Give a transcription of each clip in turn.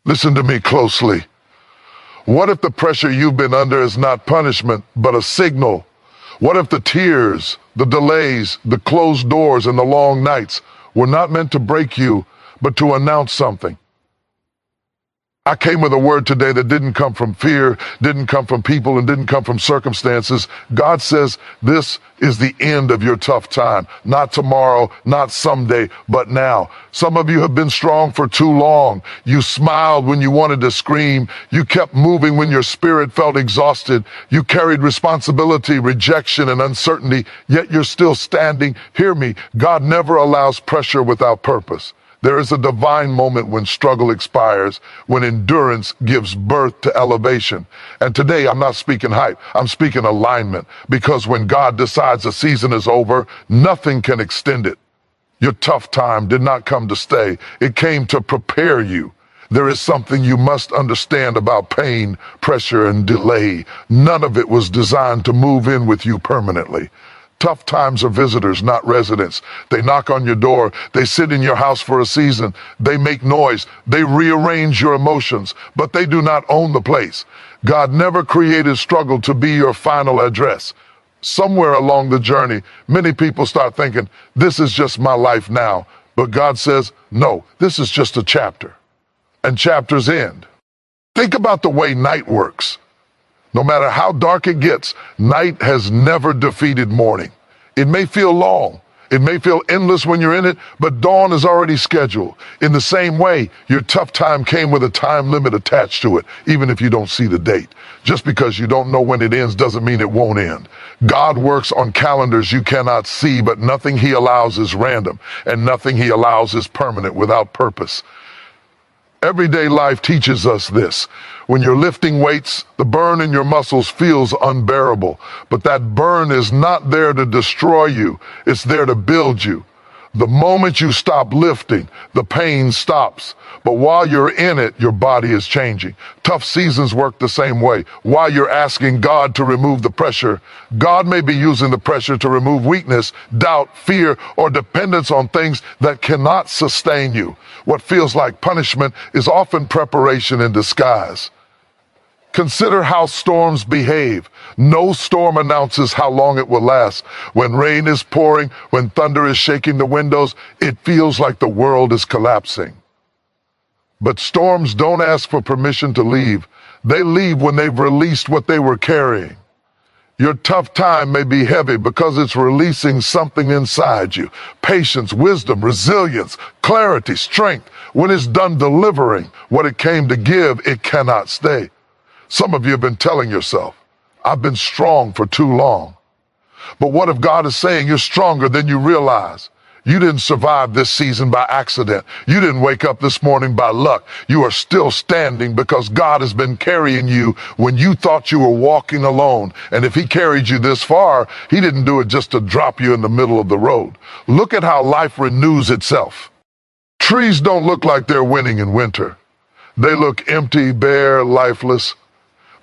Listen to me closely. What if the pressure you've been under is not punishment, but a signal? What if the tears, the delays, the closed doors, and the long nights were not meant to break you, but to announce something? I came with a word today that didn't come from fear, didn't come from people, and didn't come from circumstances. God says this is the end of your tough time. Not tomorrow, not someday, but now. Some of you have been strong for too long. You smiled when you wanted to scream. You kept moving when your spirit felt exhausted. You carried responsibility, rejection, and uncertainty, yet you're still standing. Hear me, God never allows pressure without purpose. There is a divine moment when struggle expires, when endurance gives birth to elevation. And today, I'm not speaking hype, I'm speaking alignment. Because when God decides a season is over, nothing can extend it. Your tough time did not come to stay, it came to prepare you. There is something you must understand about pain, pressure, and delay. None of it was designed to move in with you permanently. Tough times are visitors, not residents. They knock on your door. They sit in your house for a season. They make noise. They rearrange your emotions, but they do not own the place. God never created struggle to be your final address. Somewhere along the journey, many people start thinking, this is just my life now. But God says, no, this is just a chapter. And chapters end. Think about the way night works. No matter how dark it gets, night has never defeated morning. It may feel long, it may feel endless when you're in it, but dawn is already scheduled. In the same way, your tough time came with a time limit attached to it, even if you don't see the date. Just because you don't know when it ends doesn't mean it won't end. God works on calendars you cannot see, but nothing he allows is random, and nothing he allows is permanent without purpose. Everyday life teaches us this. When you're lifting weights, the burn in your muscles feels unbearable, but that burn is not there to destroy you, it's there to build you. The moment you stop lifting, the pain stops. But while you're in it, your body is changing. Tough seasons work the same way. While you're asking God to remove the pressure, God may be using the pressure to remove weakness, doubt, fear, or dependence on things that cannot sustain you. What feels like punishment is often preparation in disguise. Consider how storms behave. No storm announces how long it will last. When rain is pouring, when thunder is shaking the windows, it feels like the world is collapsing. But storms don't ask for permission to leave. They leave when they've released what they were carrying. Your tough time may be heavy because it's releasing something inside you. Patience, wisdom, resilience, clarity, strength. When it's done delivering what it came to give, it cannot stay. Some of you have been telling yourself, I've been strong for too long. But what if God is saying you're stronger than you realize? You didn't survive this season by accident. You didn't wake up this morning by luck. You are still standing because God has been carrying you when you thought you were walking alone. And if he carried you this far, he didn't do it just to drop you in the middle of the road. Look at how life renews itself. Trees don't look like they're winning in winter. They look empty, bare, lifeless.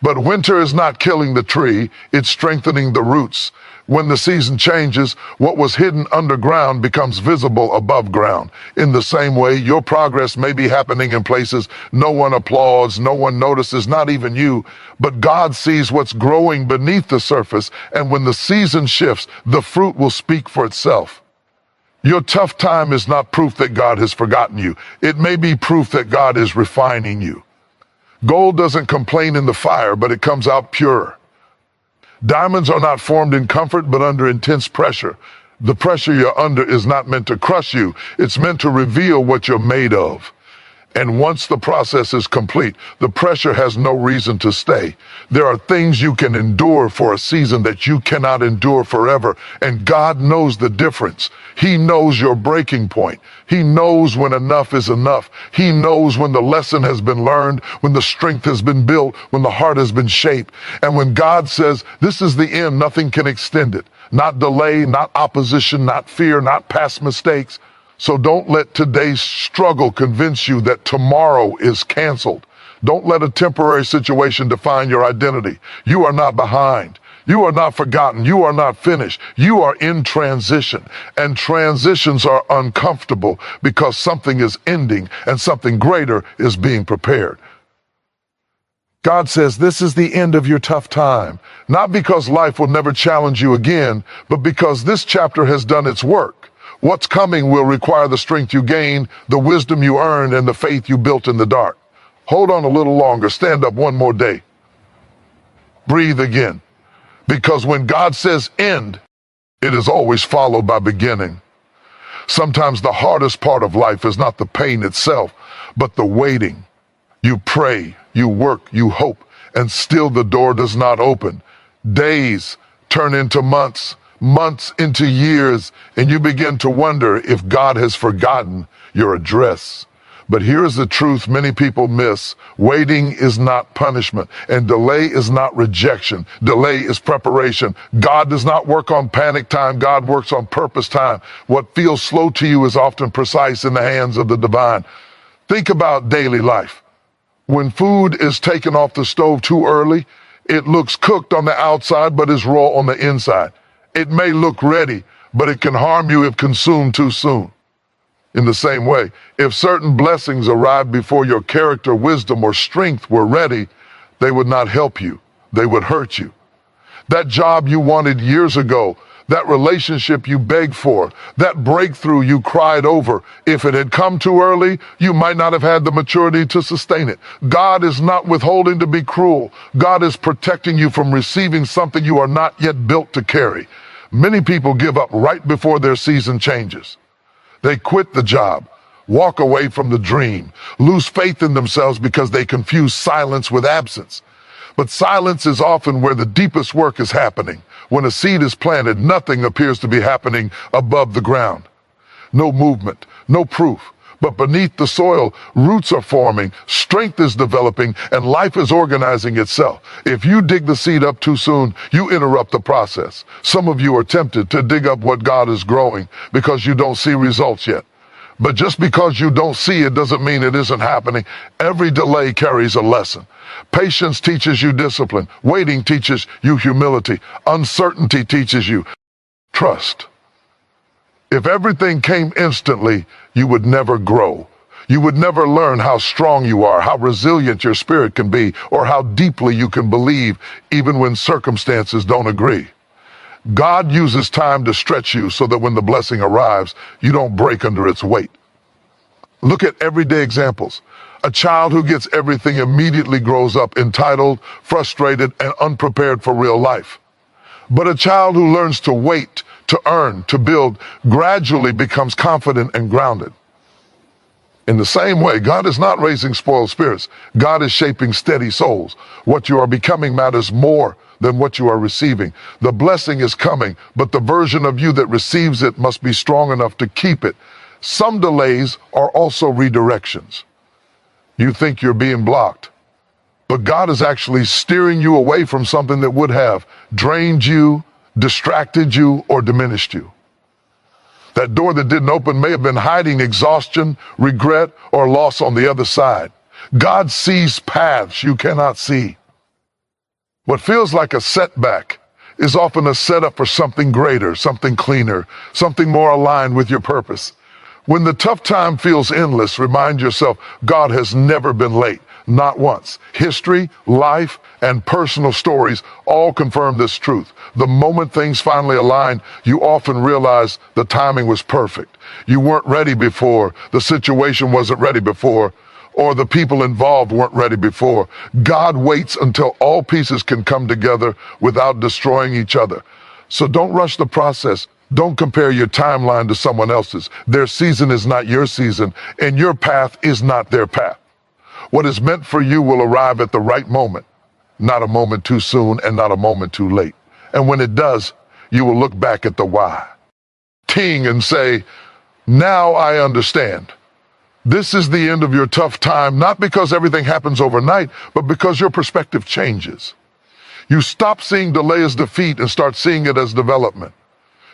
But winter is not killing the tree, it's strengthening the roots. When the season changes, what was hidden underground becomes visible above ground. In the same way, your progress may be happening in places no one applauds, no one notices, not even you. But God sees what's growing beneath the surface, and when the season shifts, the fruit will speak for itself. Your tough time is not proof that God has forgotten you. It may be proof that God is refining you. Gold doesn't complain in the fire, but it comes out pure. Diamonds are not formed in comfort, but under intense pressure. The pressure you're under is not meant to crush you. It's meant to reveal what you're made of. And once the process is complete, the pressure has no reason to stay. There are things you can endure for a season that you cannot endure forever. And God knows the difference. He knows your breaking point. He knows when enough is enough. He knows when the lesson has been learned, when the strength has been built, when the heart has been shaped. And when God says, this is the end, nothing can extend it. Not delay, not opposition, not fear, not past mistakes. So don't let today's struggle convince you that tomorrow is canceled. Don't let a temporary situation define your identity. You are not behind. You are not forgotten. You are not finished. You are in transition. And transitions are uncomfortable because something is ending and something greater is being prepared. God says this is the end of your tough time, not because life will never challenge you again, but because this chapter has done its work. What's coming will require the strength you gained, the wisdom you earned, and the faith you built in the dark. Hold on a little longer. Stand up one more day. Breathe again. Because when God says end, it is always followed by beginning. Sometimes the hardest part of life is not the pain itself, but the waiting. You pray, you work, you hope, and still the door does not open. Days turn into months, months into years, and you begin to wonder if God has forgotten your address. But here's the truth many people miss. Waiting is not punishment, and delay is not rejection. Delay is preparation. God does not work on panic time. God works on purpose time. What feels slow to you is often precise in the hands of the divine. Think about daily life. When food is taken off the stove too early, it looks cooked on the outside but is raw on the inside. It may look ready, but it can harm you if consumed too soon. In the same way, if certain blessings arrived before your character, wisdom, or strength were ready, they would not help you. They would hurt you. That job you wanted years ago, that relationship you begged for, that breakthrough you cried over, if it had come too early, you might not have had the maturity to sustain it. God is not withholding to be cruel. God is protecting you from receiving something you are not yet built to carry. Many people give up right before their season changes. They quit the job, walk away from the dream, lose faith in themselves because they confuse silence with absence. But silence is often where the deepest work is happening. When a seed is planted, nothing appears to be happening above the ground. No movement, no proof. But beneath the soil, roots are forming, strength is developing, and life is organizing itself. If you dig the seed up too soon, you interrupt the process. Some of you are tempted to dig up what God is growing because you don't see results yet. But just because you don't see it doesn't mean it isn't happening. Every delay carries a lesson. Patience teaches you discipline. Waiting teaches you humility. Uncertainty teaches you trust. If everything came instantly, you would never grow. You would never learn how strong you are, how resilient your spirit can be, or how deeply you can believe even when circumstances don't agree. God uses time to stretch you so that when the blessing arrives, you don't break under its weight. Look at everyday examples. A child who gets everything immediately grows up entitled, frustrated, and unprepared for real life. But a child who learns to wait, to earn, to build, gradually becomes confident and grounded. In the same way, God is not raising spoiled spirits. God is shaping steady souls. What you are becoming matters more than what you are receiving. The blessing is coming, but the version of you that receives it must be strong enough to keep it. Some delays are also redirections. You think you're being blocked, but God is actually steering you away from something that would have drained you, distracted you, or diminished you. That door that didn't open may have been hiding exhaustion, regret, or loss on the other side. God sees paths you cannot see. What feels like a setback is often a setup for something greater, something cleaner, something more aligned with your purpose. When the tough time feels endless, remind yourself God has never been late, not once. History, life, and personal stories all confirm this truth. The moment things finally align, you often realize the timing was perfect. You weren't ready before, the situation wasn't ready before, or the people involved weren't ready before. God waits until all pieces can come together without destroying each other. So don't rush the process. Don't compare your timeline to someone else's. Their season is not your season, and your path is not their path. What is meant for you will arrive at the right moment, not a moment too soon and not a moment too late. And when it does, you will look back at the why, ting, and say, now I understand. This is the end of your tough time, not because everything happens overnight, but because your perspective changes. You stop seeing delay as defeat and start seeing it as development.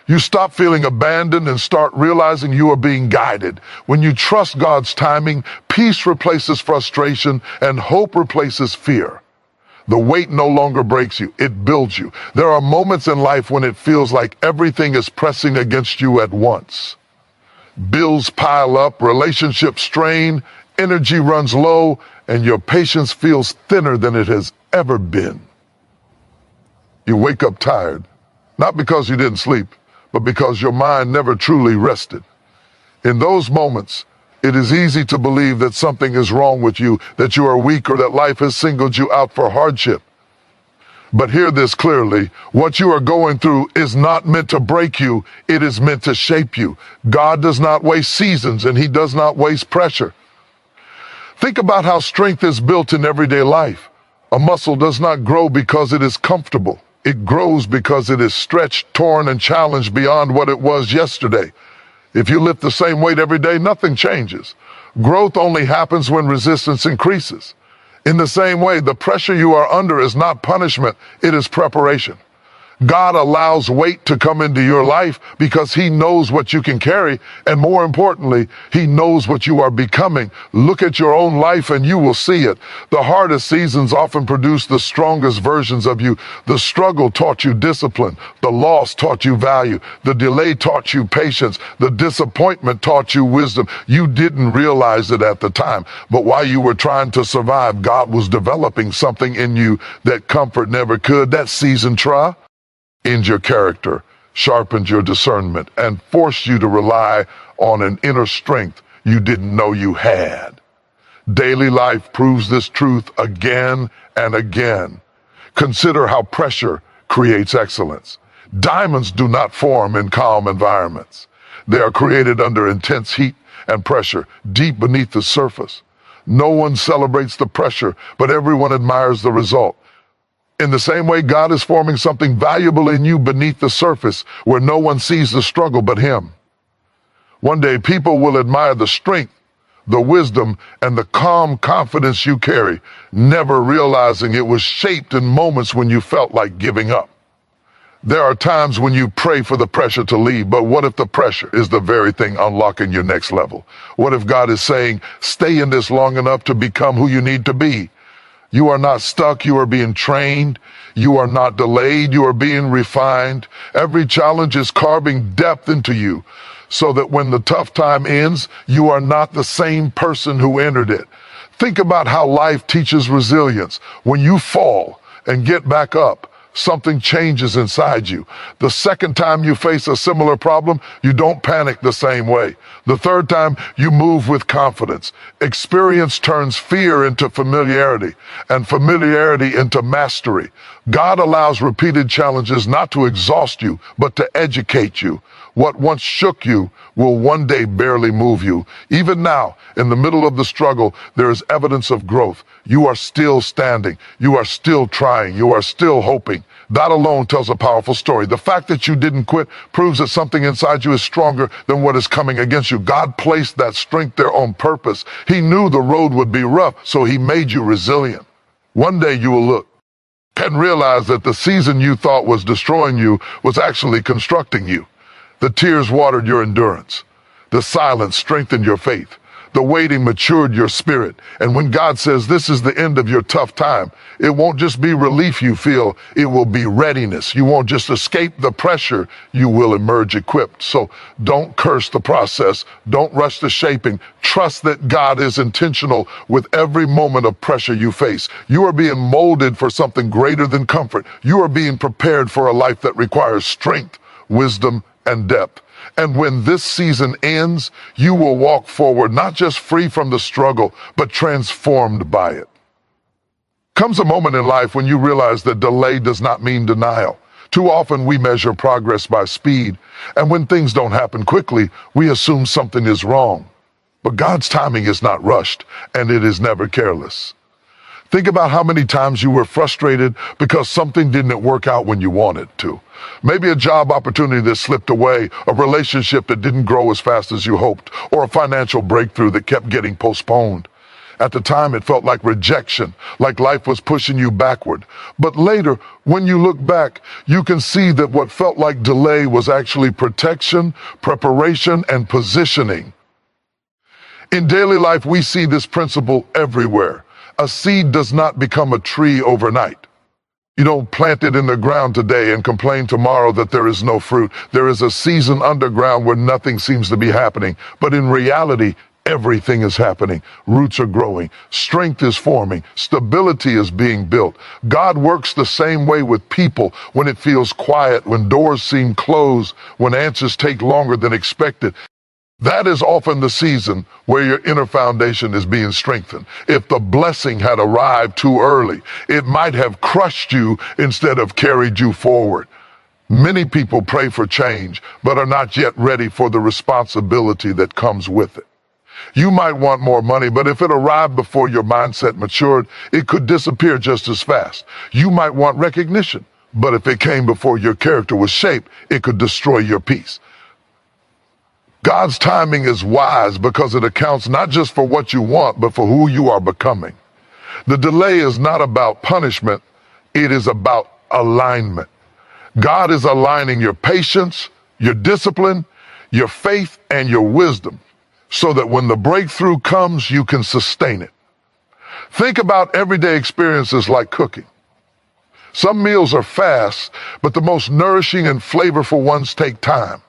You stop feeling abandoned and start realizing you are being guided. When you trust God's timing, peace replaces frustration and hope replaces fear. The weight no longer breaks you, it builds you. There are moments in life when it feels like everything is pressing against you at once. Bills pile up, relationships strain, energy runs low, and your patience feels thinner than it has ever been. You wake up tired, not because you didn't sleep, but because your mind never truly rested. In those moments, it is easy to believe that something is wrong with you, that you are weak, or that life has singled you out for hardship. But hear this clearly. What you are going through is not meant to break you. It is meant to shape you. God does not waste seasons, and he does not waste pressure. Think about how strength is built in everyday life. A muscle does not grow because it is comfortable. It grows because it is stretched, torn, and challenged beyond what it was yesterday. If you lift the same weight every day, nothing changes. Growth only happens when resistance increases. In the same way, the pressure you are under is not punishment, it is preparation. God allows weight to come into your life because he knows what you can carry, and more importantly, he knows what you are becoming. Look at your own life and you will see it. The hardest seasons often produce the strongest versions of you. The struggle taught you discipline. The loss taught you value. The delay taught you patience. The disappointment taught you wisdom. You didn't realize it at the time, but while you were trying to survive, God was developing something in you that comfort never could. That season in your character, sharpened your discernment, and forced you to rely on an inner strength you didn't know you had. Daily life proves this truth again and again. Consider how pressure creates excellence. Diamonds do not form in calm environments. They are created under intense heat and pressure, deep beneath the surface. No one celebrates the pressure, but everyone admires the result. In the same way, God is forming something valuable in you beneath the surface, where no one sees the struggle but him. One day, people will admire the strength, the wisdom, and the calm confidence you carry, never realizing it was shaped in moments when you felt like giving up. There are times when you pray for the pressure to leave, but what if the pressure is the very thing unlocking your next level? What if God is saying, stay in this long enough to become who you need to be? You are not stuck, you are being trained. You are not delayed, you are being refined. Every challenge is carving depth into you so that when the tough time ends, you are not the same person who entered it. Think about how life teaches resilience. When you fall and get back up, something changes inside you. The second time you face a similar problem, you don't panic the same way. The third time, you move with confidence. Experience turns fear into familiarity, and familiarity into mastery. God allows repeated challenges not to exhaust you, but to educate you. What once shook you will one day barely move you. Even now, in the middle of the struggle, there is evidence of growth. You are still standing. You are still trying. You are still hoping. That alone tells a powerful story. The fact that you didn't quit proves that something inside you is stronger than what is coming against you. God placed that strength there on purpose. He knew the road would be rough, so he made you resilient. One day you will look and realize that the season you thought was destroying you was actually constructing you. The tears watered your endurance. The silence strengthened your faith. The waiting matured your spirit. And when God says this is the end of your tough time, it won't just be relief you feel, it will be readiness. You won't just escape the pressure, you will emerge equipped. So don't curse the process. Don't rush the shaping. Trust that God is intentional with every moment of pressure you face. You are being molded for something greater than comfort. You are being prepared for a life that requires strength, wisdom, and depth. And when this season ends, you will walk forward, not just free from the struggle, but transformed by it. Comes a moment in life when you realize that delay does not mean denial. Too often we measure progress by speed, and when things don't happen quickly, we assume something is wrong. But God's timing is not rushed, and it is never careless. Think about how many times you were frustrated because something didn't work out when you wanted to. Maybe a job opportunity that slipped away, a relationship that didn't grow as fast as you hoped, or a financial breakthrough that kept getting postponed. At the time, it felt like rejection, like life was pushing you backward. But later, when you look back, you can see that what felt like delay was actually protection, preparation, and positioning. In daily life, we see this principle everywhere. A seed does not become a tree overnight. You don't plant it in the ground today and complain tomorrow that there is no fruit. There is a season underground where nothing seems to be happening. But in reality, everything is happening. Roots are growing. Strength is forming. Stability is being built. God works the same way with people when it feels quiet, when doors seem closed, when answers take longer than expected. That is often the season where your inner foundation is being strengthened. If the blessing had arrived too early, it might have crushed you instead of carried you forward. Many people pray for change, but are not yet ready for the responsibility that comes with it. You might want more money, but if it arrived before your mindset matured, it could disappear just as fast. You might want recognition, but if it came before your character was shaped, it could destroy your peace. God's timing is wise because it accounts not just for what you want, but for who you are becoming. The delay is not about punishment, it is about alignment. God is aligning your patience, your discipline, your faith, and your wisdom so that when the breakthrough comes, you can sustain it. Think about everyday experiences like cooking. Some meals are fast, but the most nourishing and flavorful ones take time.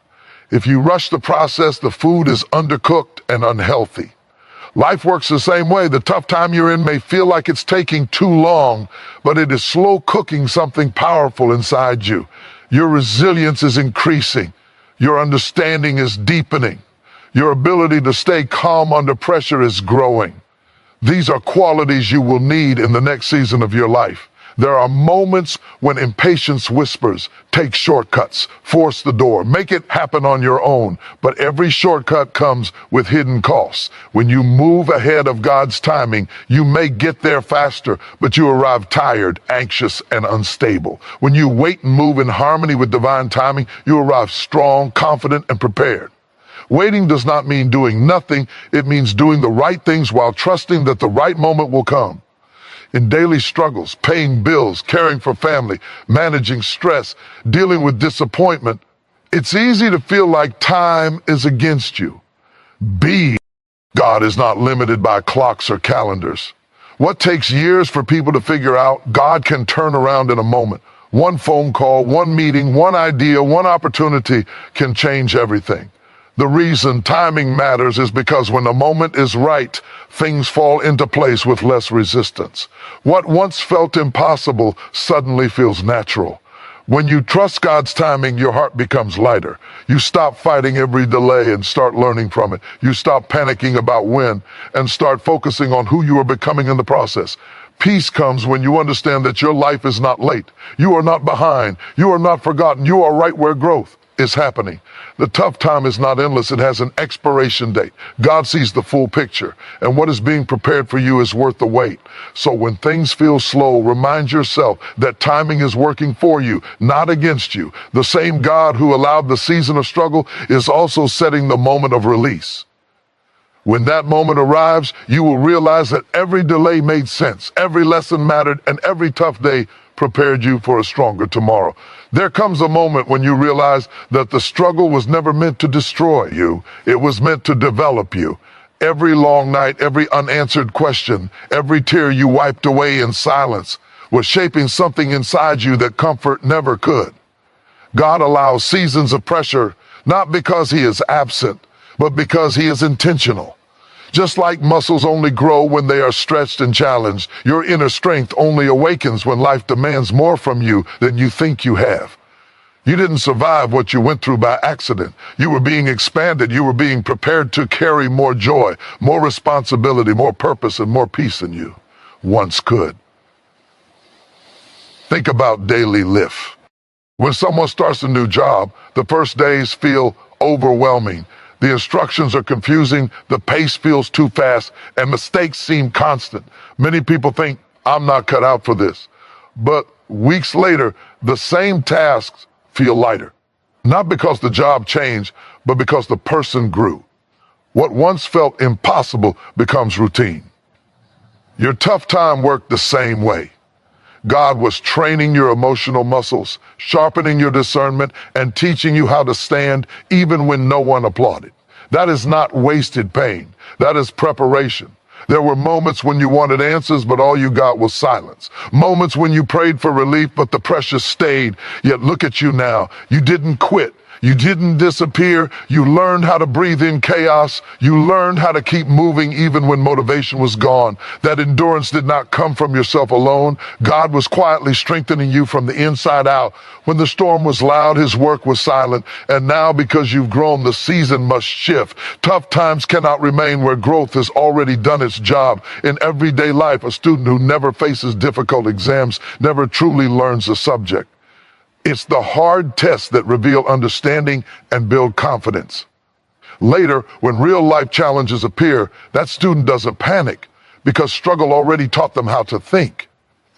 If you rush the process, the food is undercooked and unhealthy. Life works the same way. The tough time you're in may feel like it's taking too long, but it is slow cooking something powerful inside you. Your resilience is increasing. Your understanding is deepening. Your ability to stay calm under pressure is growing. These are qualities you will need in the next season of your life. There are moments when impatience whispers, take shortcuts, force the door, make it happen on your own. But every shortcut comes with hidden costs. When you move ahead of God's timing, you may get there faster, but you arrive tired, anxious, and unstable. When you wait and move in harmony with divine timing, you arrive strong, confident, and prepared. Waiting does not mean doing nothing. It means doing the right things while trusting that the right moment will come. In daily struggles, paying bills, caring for family, managing stress, dealing with disappointment, it's easy to feel like time is against you. God is not limited by clocks or calendars. What takes years for people to figure out, God can turn around in a moment. One phone call, one meeting, one idea, one opportunity can change everything. The reason timing matters is because when the moment is right, things fall into place with less resistance. What once felt impossible suddenly feels natural. When you trust God's timing, your heart becomes lighter. You stop fighting every delay and start learning from it. You stop panicking about when and start focusing on who you are becoming in the process. Peace comes when you understand that your life is not late. You are not behind. You are not forgotten. You are right where growth is happening. The tough time is not endless. It has an expiration date. God sees the full picture, and what is being prepared for you is worth the wait. So when things feel slow, remind yourself that timing is working for you, not against you. The same God who allowed the season of struggle is also setting the moment of release. When that moment arrives, you will realize that every delay made sense, every lesson mattered, and every tough day prepared you for a stronger tomorrow. There comes a moment when you realize that the struggle was never meant to destroy you. It was meant to develop you. Every long night, every unanswered question, every tear you wiped away in silence was shaping something inside you that comfort never could. God allows seasons of pressure, not because he is absent, but because he is intentional. Just like muscles only grow when they are stretched and challenged, your inner strength only awakens when life demands more from you than you think you have. You didn't survive what you went through by accident. You were being expanded. You were being prepared to carry more joy, more responsibility, more purpose, and more peace than you once could. Think about daily lift. When someone starts a new job, the first days feel overwhelming. The instructions are confusing, the pace feels too fast, and mistakes seem constant. Many people think, I'm not cut out for this. But weeks later, the same tasks feel lighter. Not because the job changed, but because the person grew. What once felt impossible becomes routine. Your tough time worked the same way. God was training your emotional muscles, sharpening your discernment, and teaching you how to stand even when no one applauded. That is not wasted pain. That is preparation. There were moments when you wanted answers, but all you got was silence. Moments when you prayed for relief, but the pressure stayed. Yet look at you now. You didn't quit. You didn't disappear. You learned how to breathe in chaos. You learned how to keep moving even when motivation was gone. That endurance did not come from yourself alone. God was quietly strengthening you from the inside out. When the storm was loud, his work was silent. And now, because you've grown, the season must shift. Tough times cannot remain where growth has already done its job. In everyday life, a student who never faces difficult exams never truly learns the subject. It's the hard tests that reveal understanding and build confidence. Later, when real life challenges appear, that student doesn't panic because struggle already taught them how to think.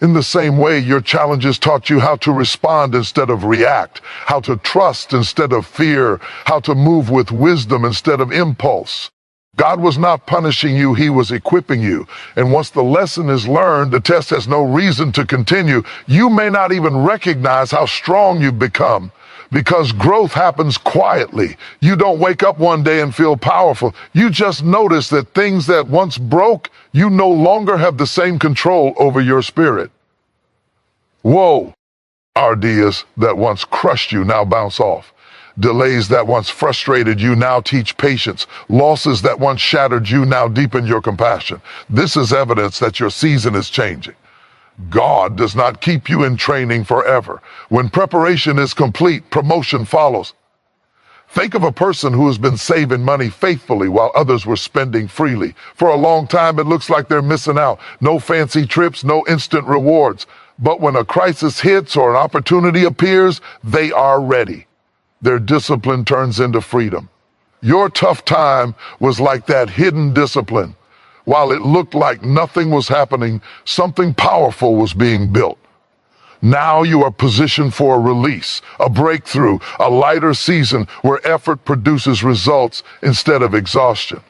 In the same way, your challenges taught you how to respond instead of react, how to trust instead of fear, how to move with wisdom instead of impulse. God was not punishing you, he was equipping you. And once the lesson is learned, the test has no reason to continue. You may not even recognize how strong you've become because growth happens quietly. You don't wake up one day and feel powerful. You just notice that things that once broke, you no longer have the same control over your spirit. Whoa! Ideas that once crushed you now bounce off. Delays that once frustrated you now teach patience. Losses that once shattered you now deepen your compassion. This is evidence that your season is changing. God does not keep you in training forever. When preparation is complete, promotion follows. Think of a person who has been saving money faithfully while others were spending freely. For a long time, it looks like they're missing out. No fancy trips, no instant rewards. But when a crisis hits or an opportunity appears, they are ready. Their discipline turns into freedom. Your tough time was like that hidden discipline. While it looked like nothing was happening, something powerful was being built. Now you are positioned for a release, a breakthrough, a lighter season where effort produces results instead of exhaustion.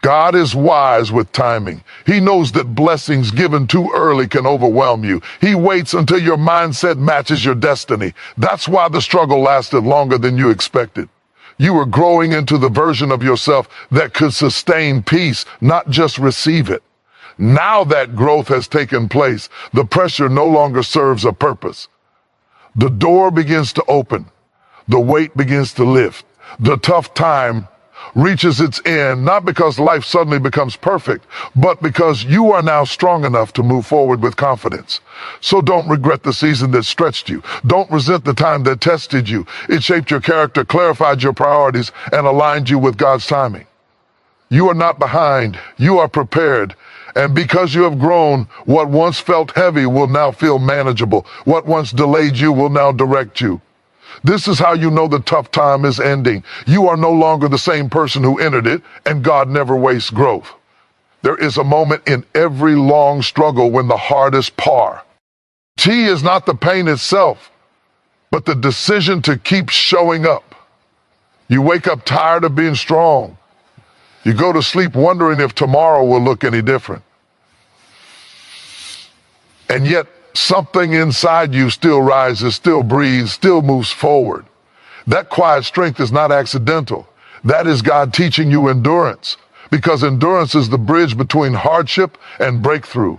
God is wise with timing. He knows that blessings given too early can overwhelm you. He waits until your mindset matches your destiny. That's why the struggle lasted longer than you expected. You were growing into the version of yourself that could sustain peace, not just receive it. Now that growth has taken place, the pressure no longer serves a purpose. The door begins to open. The weight begins to lift. The tough time reaches its end, not because life suddenly becomes perfect, but because you are now strong enough to move forward with confidence. So don't regret the season that stretched you. Don't resent the time that tested you. It shaped your character, clarified your priorities, and aligned you with God's timing. You are not behind. You are prepared. And because you have grown, what once felt heavy will now feel manageable. What once delayed you will now direct you. This is how you know the tough time is ending. You are no longer the same person who entered it, and God never wastes growth. There is a moment in every long struggle when the hardest par. T is not the pain itself, but the decision to keep showing up. You wake up tired of being strong. You go to sleep wondering if tomorrow will look any different. And yet, something inside you still rises, still breathes, still moves forward. That quiet strength is not accidental. That is God teaching you endurance, because endurance is the bridge between hardship and breakthrough.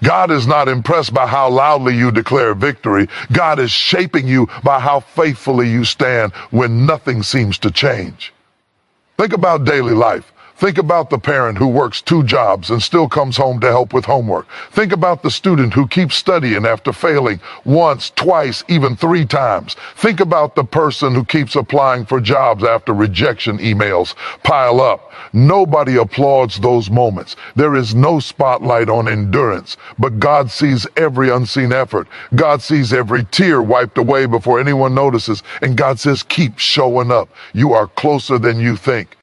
God is not impressed by how loudly you declare victory. God is shaping you by how faithfully you stand when nothing seems to change. Think about daily life. Think about the parent who works 2 jobs and still comes home to help with homework. Think about the student who keeps studying after failing once, twice, even 3 times. Think about the person who keeps applying for jobs after rejection emails pile up. Nobody applauds those moments. There is no spotlight on endurance, but God sees every unseen effort. God sees every tear wiped away before anyone notices, and God says, keep showing up. You are closer than you think.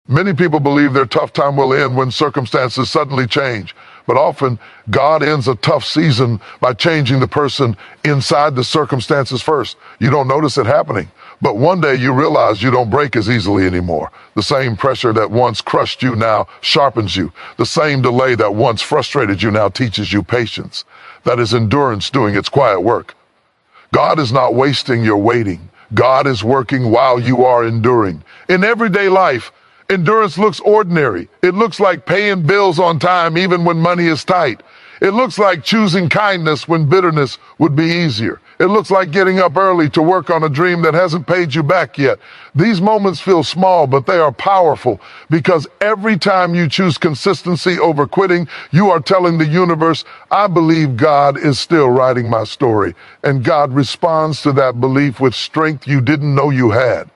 Many people believe their tough time will end when circumstances suddenly change, but often God ends a tough season by changing the person inside the circumstances first. You don't notice it happening, but one day you realize you don't break as easily anymore. The same pressure that once crushed you now sharpens you. The same delay that once frustrated you now teaches you patience. That is endurance doing its quiet work. God is not wasting your waiting. God is working while you are enduring. In everyday life, Endurance looks ordinary. It looks like paying bills on time even when money is tight. It looks like choosing kindness when bitterness would be easier. It looks like getting up early to work on a dream that hasn't paid you back yet. These moments feel small, but they are powerful because every time you choose consistency over quitting, you are telling the universe, I believe God is still writing my story. And God responds to that belief with strength you didn't know you had.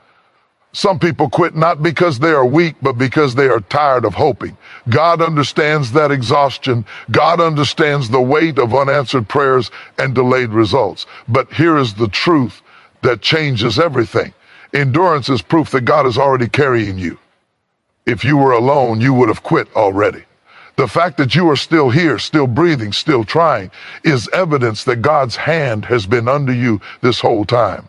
Some people quit not because they are weak, but because they are tired of hoping. God understands that exhaustion. God understands the weight of unanswered prayers and delayed results. But here is the truth that changes everything. Endurance is proof that God is already carrying you. If you were alone, you would have quit already. The fact that you are still here, still breathing, still trying, is evidence that God's hand has been under you this whole time.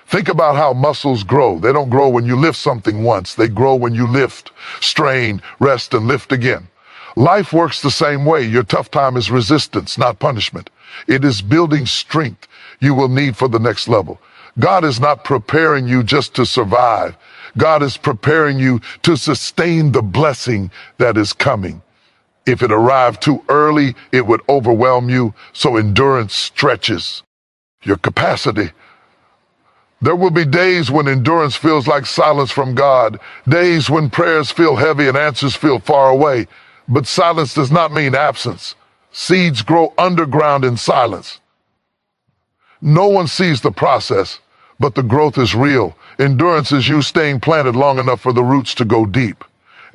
Think about how muscles grow. They don't grow when you lift something once. They grow when you lift, strain, rest, and lift again. Life works the same way. Your tough time is resistance, not punishment. It is building strength you will need for the next level. God is not preparing you just to survive. God is preparing you to sustain the blessing that is coming. If it arrived too early, it would overwhelm you, so endurance stretches your capacity. There will be days when endurance feels like silence from God, days when prayers feel heavy and answers feel far away. But silence does not mean absence. Seeds grow underground in silence. No one sees the process, but the growth is real. Endurance is you staying planted long enough for the roots to go deep.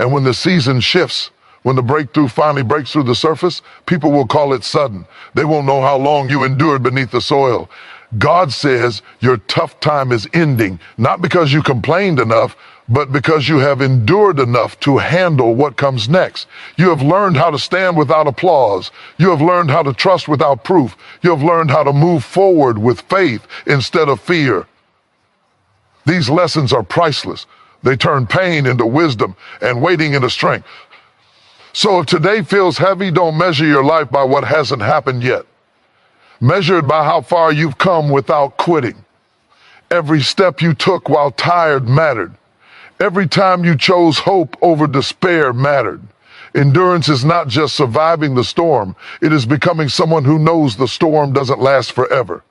And when the season shifts, when the breakthrough finally breaks through the surface, people will call it sudden. They won't know how long you endured beneath the soil. God says your tough time is ending, not because you complained enough, but because you have endured enough to handle what comes next. You have learned how to stand without applause. You have learned how to trust without proof. You have learned how to move forward with faith instead of fear. These lessons are priceless. They turn pain into wisdom and waiting into strength. So if today feels heavy, don't measure your life by what hasn't happened yet. Measure it by how far you've come without quitting. Every step you took while tired mattered. Every time you chose hope over despair mattered. Endurance is not just surviving the storm. It is becoming someone who knows the storm doesn't last forever.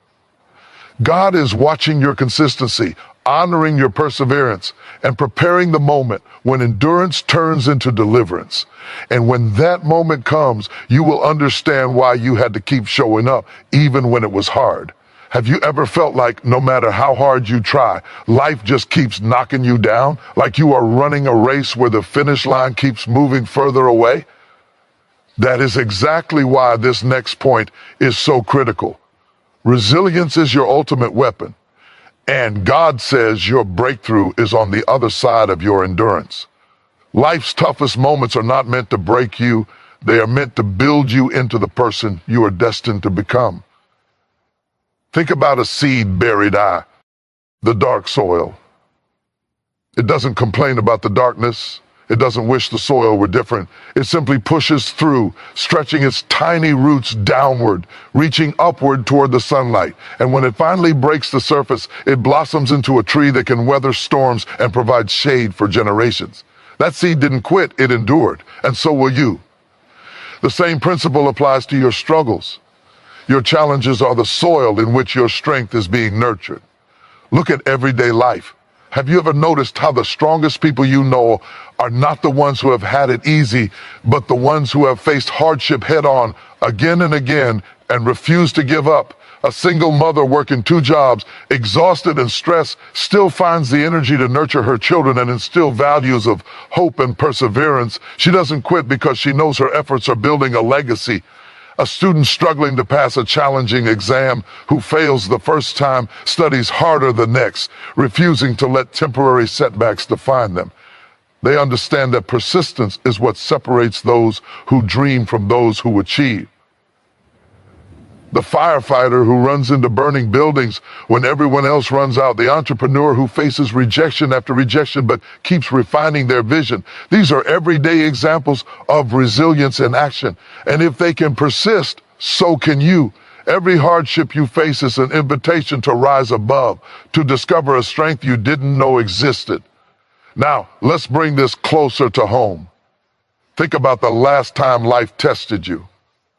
God is watching your consistency, honoring your perseverance, and preparing the moment when endurance turns into deliverance. And when that moment comes, you will understand why you had to keep showing up, even when it was hard. Have you ever felt like no matter how hard you try, life just keeps knocking you down? Like you are running a race where the finish line keeps moving further away? That is exactly why this next point is so critical. Resilience is your ultimate weapon. And God says your breakthrough is on the other side of your endurance. Life's toughest moments are not meant to break you. They are meant to build you into the person you are destined to become. Think about a seed buried high, the dark soil. It doesn't complain about the darkness. It doesn't wish the soil were different. It simply pushes through, stretching its tiny roots downward, reaching upward toward the sunlight. And when it finally breaks the surface, it blossoms into a tree that can weather storms and provide shade for generations. That seed didn't quit, it endured, and so will you. The same principle applies to your struggles. Your challenges are the soil in which your strength is being nurtured. Look at everyday life. Have you ever noticed how the strongest people you know are not the ones who have had it easy, but the ones who have faced hardship head on again and again and refused to give up? A single mother working 2 jobs, exhausted and stressed, still finds the energy to nurture her children and instill values of hope and perseverance. She doesn't quit because she knows her efforts are building a legacy. A student struggling to pass a challenging exam who fails the first time studies harder the next, refusing to let temporary setbacks define them. They understand that persistence is what separates those who dream from those who achieve. The firefighter who runs into burning buildings when everyone else runs out. The entrepreneur who faces rejection after rejection but keeps refining their vision. These are everyday examples of resilience in action. And if they can persist, so can you. Every hardship you face is an invitation to rise above, to discover a strength you didn't know existed. Now, let's bring this closer to home. Think about the last time life tested you.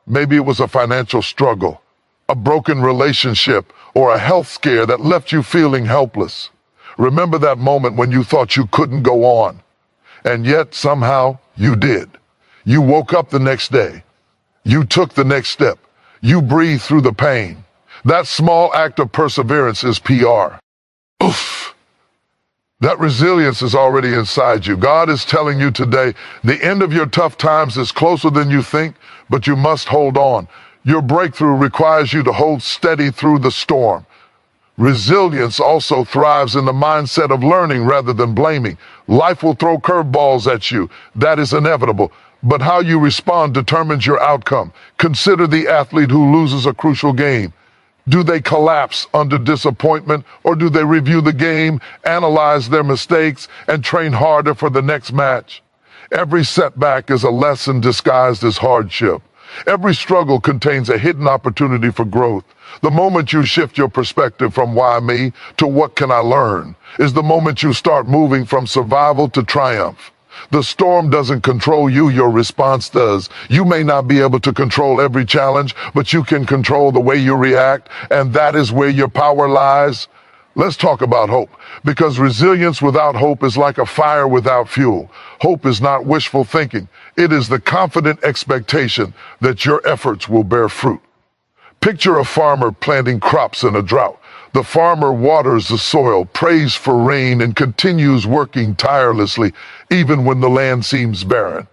Maybe it was a financial struggle, a broken relationship, or a health scare that left you feeling helpless. Remember that moment when you thought you couldn't go on, and yet somehow you did. You woke up the next day. You took the next step. You breathed through the pain. That small act of perseverance is PR. Oof. That resilience is already inside you. God is telling you today, the end of your tough times is closer than you think, but you must hold on. Your breakthrough requires you to hold steady through the storm. Resilience also thrives in the mindset of learning rather than blaming. Life will throw curveballs at you. That is inevitable. But how you respond determines your outcome. Consider the athlete who loses a crucial game. Do they collapse under disappointment, or do they review the game, analyze their mistakes, and train harder for the next match? Every setback is a lesson disguised as hardship. Every struggle contains a hidden opportunity for growth. The moment you shift your perspective from why me to what can I learn is the moment you start moving from survival to triumph. The storm doesn't control you, your response does. You may not be able to control every challenge, but you can control the way you react, and that is where your power lies. Let's talk about hope, because resilience without hope is like a fire without fuel. Hope is not wishful thinking. It is the confident expectation that your efforts will bear fruit. Picture a farmer planting crops in a drought. The farmer waters the soil, prays for rain, and continues working tirelessly, even when the land seems barren.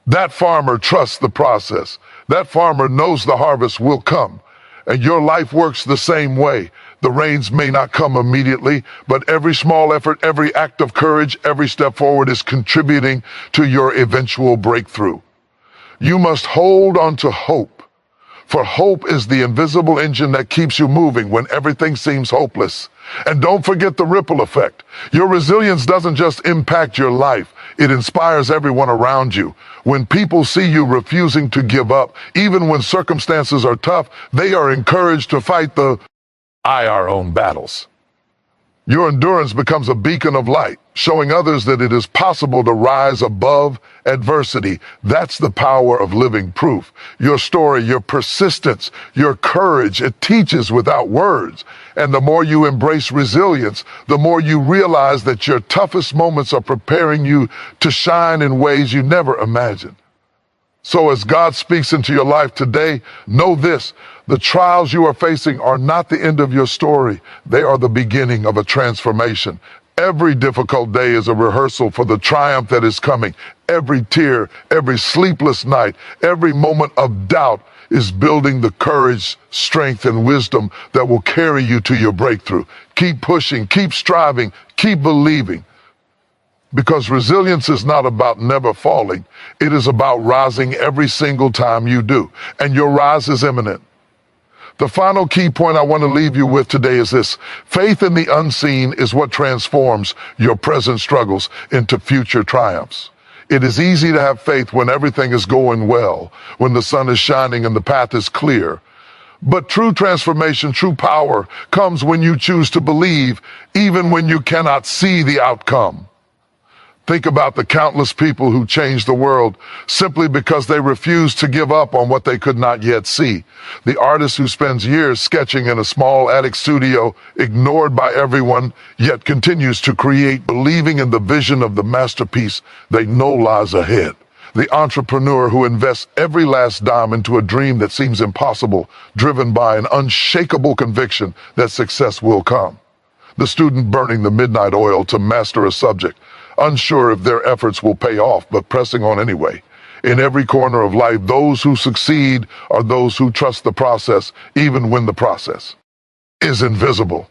That farmer trusts the process. That farmer knows the harvest will come. And your life works the same way. The rains may not come immediately, but every small effort, every act of courage, every step forward is contributing to your eventual breakthrough. You must hold on to hope. For hope is the invisible engine that keeps you moving when everything seems hopeless. And don't forget the ripple effect. Your resilience doesn't just impact your life, it inspires everyone around you. When people see you refusing to give up, even when circumstances are tough, they are encouraged to fight our own battles. Your endurance becomes a beacon of light, showing others that it is possible to rise above adversity. That's the power of living proof. Your story, your persistence, your courage, it teaches without words. And the more you embrace resilience, the more you realize that your toughest moments are preparing you to shine in ways you never imagined. So as God speaks into your life today, know this: the trials you are facing are not the end of your story. They are the beginning of a transformation. Every difficult day is a rehearsal for the triumph that is coming. Every tear, every sleepless night, every moment of doubt is building the courage, strength, and wisdom that will carry you to your breakthrough. Keep pushing, keep striving, keep believing. Because resilience is not about never falling. It is about rising every single time you do. And your rise is imminent. The final key point I want to leave you with today is this: faith in the unseen is what transforms your present struggles into future triumphs. It is easy to have faith when everything is going well, when the sun is shining and the path is clear. But true transformation, true power comes when you choose to believe, even when you cannot see the outcome. Think about the countless people who changed the world simply because they refused to give up on what they could not yet see. The artist who spends years sketching in a small attic studio, ignored by everyone, yet continues to create, believing in the vision of the masterpiece they know lies ahead. The entrepreneur who invests every last dime into a dream that seems impossible, driven by an unshakable conviction that success will come. The student burning the midnight oil to master a subject, unsure if their efforts will pay off, but pressing on anyway. In every corner of life, those who succeed are those who trust the process, even when the process is invisible.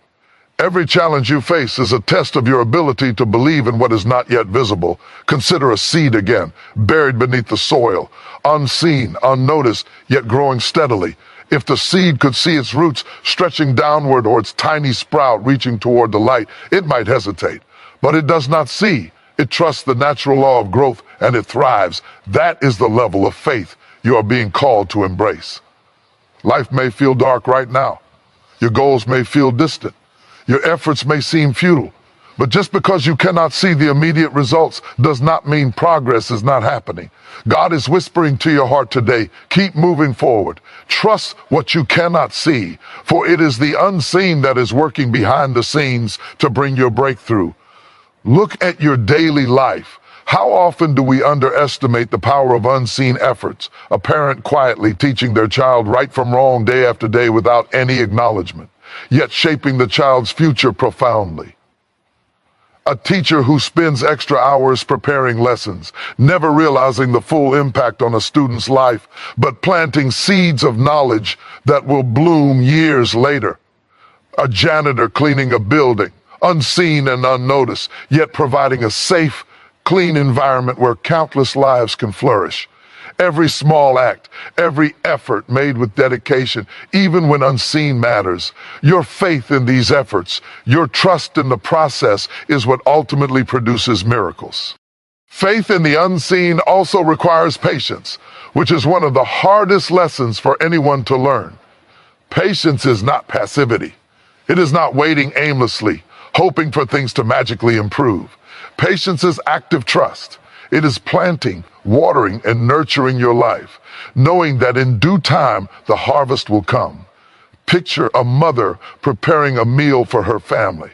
Every challenge you face is a test of your ability to believe in what is not yet visible. Consider a seed again, buried beneath the soil, unseen, unnoticed, yet growing steadily. If the seed could see its roots stretching downward or its tiny sprout reaching toward the light, it might hesitate. But it does not see. It trusts the natural law of growth, and it thrives. That is the level of faith you are being called to embrace. Life may feel dark right now. Your goals may feel distant. Your efforts may seem futile. But just because you cannot see the immediate results does not mean progress is not happening. God is whispering to your heart today, keep moving forward. Trust what you cannot see, for it is the unseen that is working behind the scenes to bring your breakthrough. Look at your daily life. How often do we underestimate the power of unseen efforts? A parent quietly teaching their child right from wrong day after day without any acknowledgement, yet shaping the child's future profoundly. A teacher who spends extra hours preparing lessons, never realizing the full impact on a student's life, but planting seeds of knowledge that will bloom years later. A janitor cleaning a building, unseen and unnoticed, yet providing a safe, clean environment where countless lives can flourish. Every small act, every effort made with dedication, even when unseen matters. Your faith in these efforts, your trust in the process is what ultimately produces miracles. Faith in the unseen also requires patience, which is one of the hardest lessons for anyone to learn. Patience is not passivity. It is not waiting aimlessly, hoping for things to magically improve. Patience is active trust. It is planting, watering, and nurturing your life, knowing that in due time the harvest will come. Picture a mother preparing a meal for her family.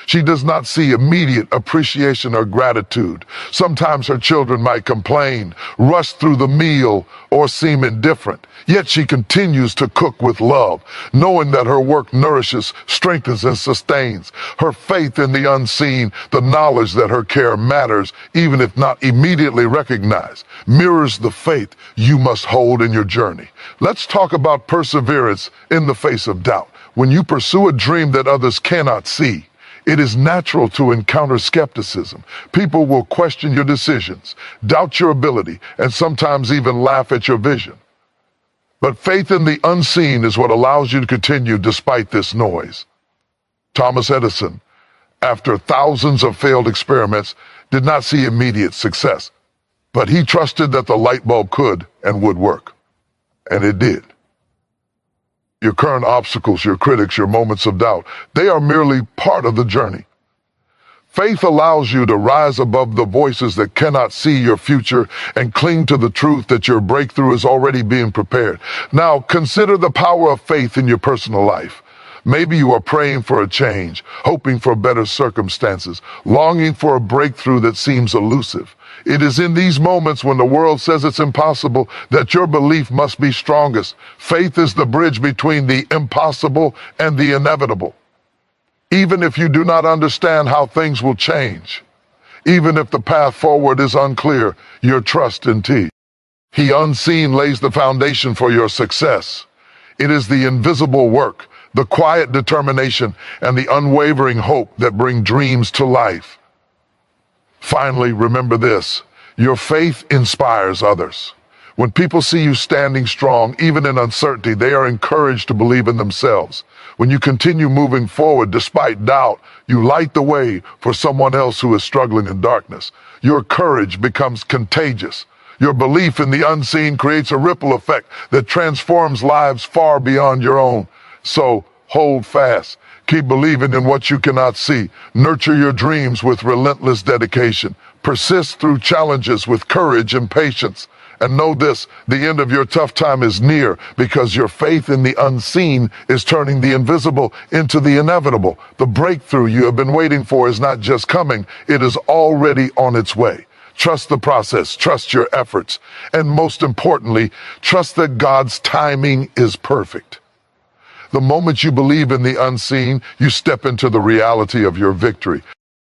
She does not see immediate appreciation or gratitude. Sometimes her children might complain, rush through the meal, or seem indifferent. Yet she continues to cook with love, knowing that her work nourishes, strengthens, and sustains. Her faith in the unseen, the knowledge that her care matters, even if not immediately recognized, mirrors the faith you must hold in your journey. Let's talk about perseverance in the face of doubt. When you pursue a dream that others cannot see, it is natural to encounter skepticism. People will question your decisions, doubt your ability, and sometimes even laugh at your vision. But faith in the unseen is what allows you to continue despite this noise. Thomas Edison, after thousands of failed experiments, did not see immediate success, but he trusted that the light bulb could and would work. And it did. Your current obstacles, your critics, your moments of doubt, they are merely part of the journey. Faith allows you to rise above the voices that cannot see your future and cling to the truth that your breakthrough is already being prepared. Now, consider the power of faith in your personal life. Maybe you are praying for a change, hoping for better circumstances, longing for a breakthrough that seems elusive. It is in these moments when the world says it's impossible that your belief must be strongest. Faith is the bridge between the impossible and the inevitable. Even if you do not understand how things will change, even if the path forward is unclear, your trust in He unseen lays the foundation for your success. It is the invisible work, the quiet determination, and the unwavering hope that bring dreams to life. Finally, remember this: your faith inspires others. When people see you standing strong, even in uncertainty, they are encouraged to believe in themselves. When you continue moving forward despite doubt, you light the way for someone else who is struggling in darkness. Your courage becomes contagious. Your belief in the unseen creates a ripple effect that transforms lives far beyond your own. So, hold fast. Keep believing in what you cannot see. Nurture your dreams with relentless dedication. Persist through challenges with courage and patience. And know this: the end of your tough time is near, because your faith in the unseen is turning the invisible into the inevitable. The breakthrough you have been waiting for is not just coming, it is already on its way. Trust the process, trust your efforts, and most importantly, trust that God's timing is perfect. The moment you believe in the unseen, you step into the reality of your victory.